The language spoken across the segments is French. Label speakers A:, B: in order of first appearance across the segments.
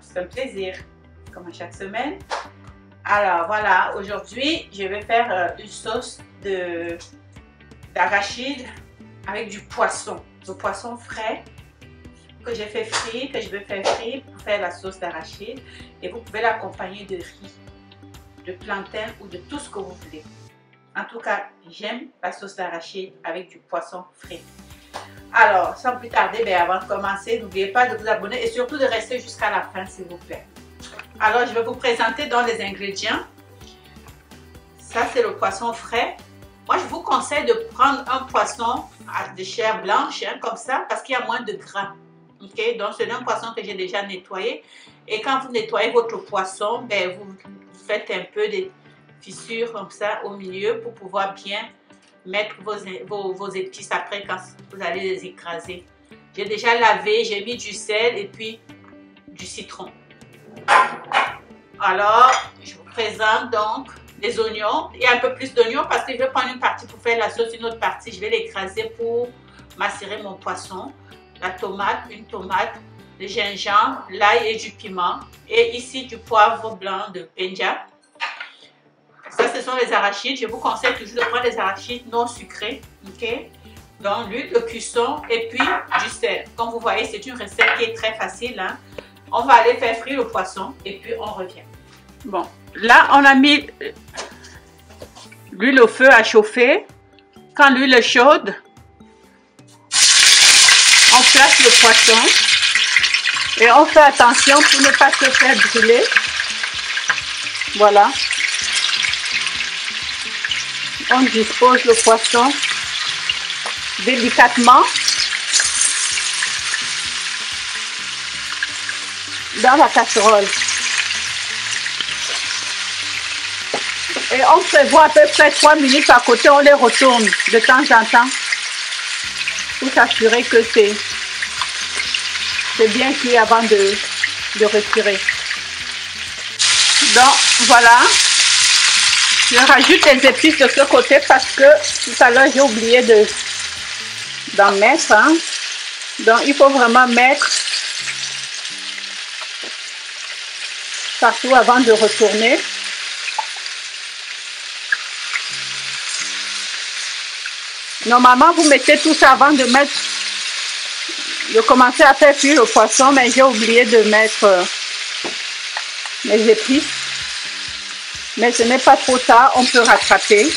A: c'est un plaisir, comme à chaque semaine. Alors voilà, aujourd'hui, je vais faire une sauce d'arachide avec du poisson frais que j'ai fait frire, que je vais faire frire pour faire la sauce d'arachide. Et vous pouvez l'accompagner de riz, de plantain ou de tout ce que vous voulez. En tout cas, j'aime la sauce d'arachide avec du poisson frais. Alors, sans plus tarder, avant de commencer, n'oubliez pas de vous abonner et surtout de rester jusqu'à la fin, s'il vous plaît. Alors, je vais vous présenter dans les ingrédients. Ça, c'est le poisson frais. Moi, je vous conseille de prendre un poisson de chair blanche, hein, comme ça, parce qu'il y a moins de gras. Okay? Donc, c'est un poisson que j'ai déjà nettoyé. Et quand vous nettoyez votre poisson, vous faites un peu de fissures comme ça au milieu pour pouvoir bien mettre vos épices après quand vous allez les écraser. J'ai déjà lavé, j'ai mis du sel et puis du citron. Alors, je vous présente donc les oignons. Il y a un peu plus d'oignons parce que je vais prendre une partie pour faire la sauce, une autre partie, je vais l'écraser pour macérer mon poisson. La tomate, une tomate, le gingembre, l'ail et du piment. Et ici, du poivre blanc de Penja. Ça, ce sont les arachides. Je vous conseille toujours de prendre des arachides non sucrés. Okay? Donc, l'huile de cuisson et puis du sel. Comme vous voyez, c'est une recette qui est très facile. Hein? On va aller faire frire le poisson et puis on revient. Bon, là, on a mis l'huile au feu à chauffer. Quand l'huile est chaude, on place le poisson et on fait attention pour ne pas se faire brûler. Voilà. On dispose le poisson délicatement dans la casserole. Et on prévoit à peu près 3 minutes à côté, on les retourne de temps en temps pour s'assurer que c'est bien cuit avant de retirer. Donc voilà. Je rajoute les épices de ce côté parce que tout à l'heure j'ai oublié d'en mettre. Hein. Donc il faut vraiment mettre partout avant de retourner. Normalement vous mettez tout ça avant de commencer à faire cuire le poisson, mais j'ai oublié de mettre les épices. Mais ce n'est pas trop tard, on peut rattraper.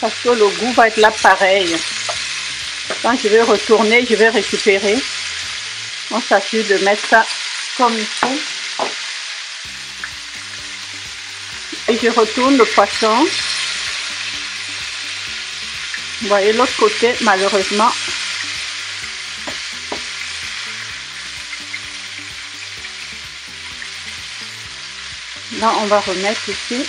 A: Parce que le goût va être là pareil. Quand je vais retourner, je vais récupérer. On s'assure de mettre ça comme il faut. Et je retourne le poisson. Vous voyez l'autre côté, malheureusement. Là, on va remettre ici.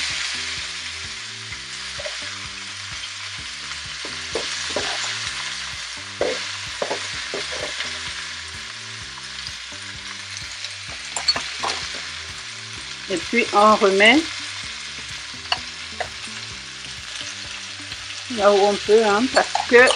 A: Et puis, on remet là où on peut, hein, parce que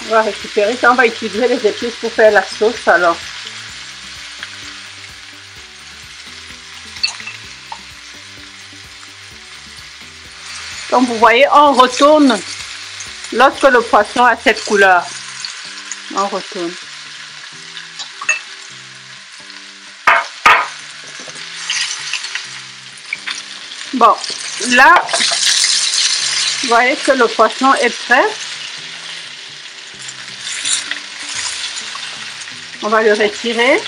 A: on va récupérer ça, on va utiliser les épices pour faire la sauce alors. Comme vous voyez, on retourne lorsque le poisson a cette couleur. On retourne. Bon, là, vous voyez que le poisson est prêt. On va le retirer.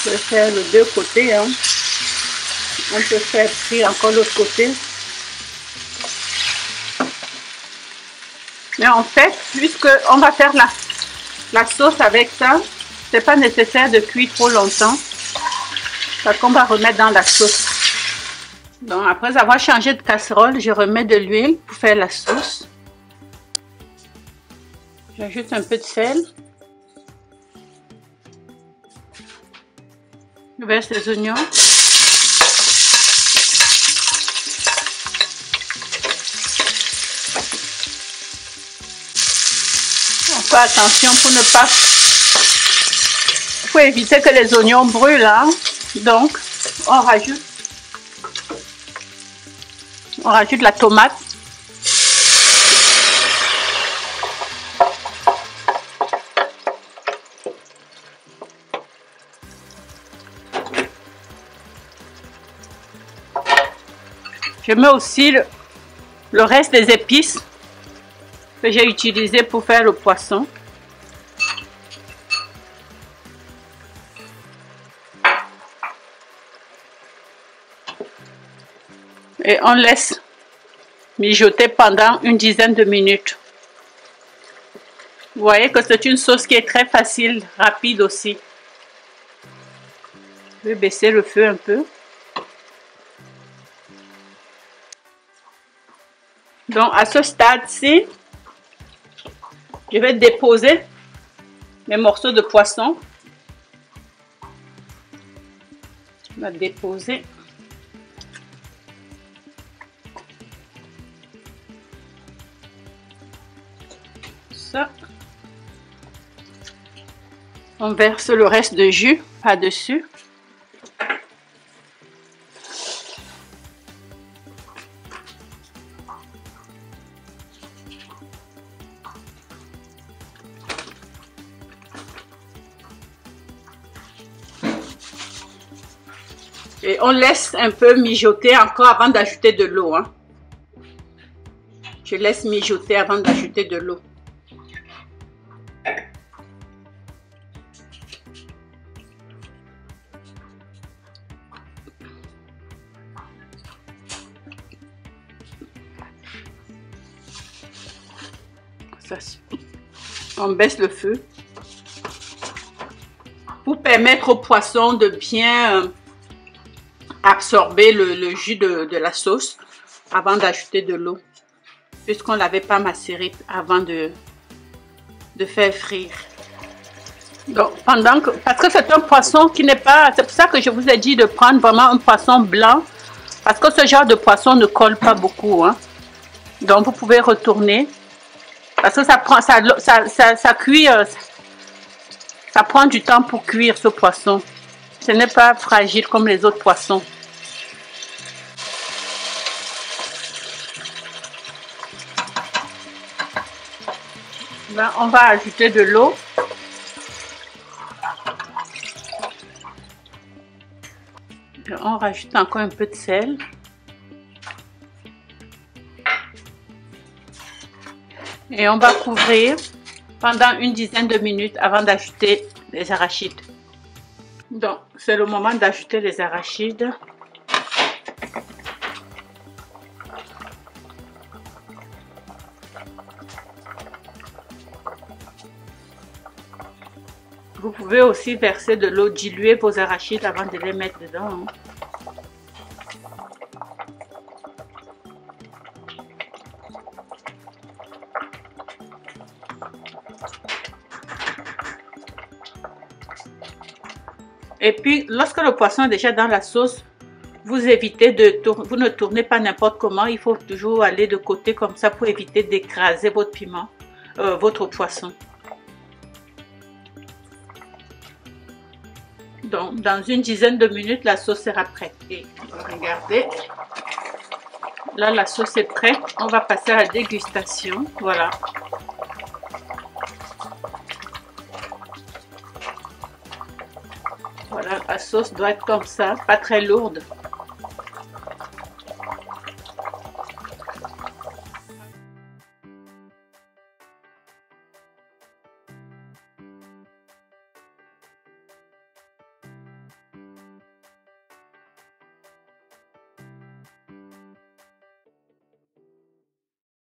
A: Je vais faire les deux côtés. Hein. On peut faire frire encore l'autre côté. Mais en fait, puisque on va faire la sauce avec ça. C'est pas nécessaire de cuire trop longtemps. Parce qu'on va remettre dans la sauce. Donc après avoir changé de casserole, je remets de l'huile pour faire la sauce. J'ajoute un peu de sel. Je verse les oignons. On fait attention pour ne pas... Il faut éviter que les oignons brûlent, hein. Donc, on rajoute la tomate. Je mets aussi le reste des épices que j'ai utilisé pour faire le poisson. Et on laisse mijoter pendant une dizaine de minutes. Vous voyez que c'est une sauce qui est très facile, rapide aussi. Je vais baisser le feu un peu. Donc à ce stade-ci, je vais déposer mes morceaux de poisson. Je vais déposer. Ça. On verse le reste de jus par-dessus. Et on laisse un peu mijoter encore avant d'ajouter de l'eau. Hein. Je laisse mijoter avant d'ajouter de l'eau. On baisse le feu pour permettre au poisson de bien absorber le jus de la sauce avant d'ajouter de l'eau, puisqu'on ne l'avait pas macéré avant de faire frire. Donc parce que c'est un poisson qui n'est pas, c'est pour ça que je vous ai dit de prendre vraiment un poisson blanc, parce que ce genre de poisson ne colle pas beaucoup, hein. Donc vous pouvez retourner. Parce que ça cuit, ça prend du temps pour cuire ce poisson. Ce n'est pas fragile comme les autres poissons. Là, on va ajouter de l'eau. On rajoute encore un peu de sel. Et on va couvrir pendant une dizaine de minutes avant d'ajouter les arachides. Donc, c'est le moment d'ajouter les arachides. Vous pouvez aussi verser de l'eau, diluer vos arachides avant de les mettre dedans. Et puis, lorsque le poisson est déjà dans la sauce, vous évitez vous ne tournez pas n'importe comment. Il faut toujours aller de côté comme ça pour éviter d'écraser votre piment, votre poisson. Donc, dans une dizaine de minutes, la sauce sera prête. Et regardez, là, la sauce est prête. On va passer à la dégustation. Voilà. Voilà, la sauce doit être comme ça, pas très lourde.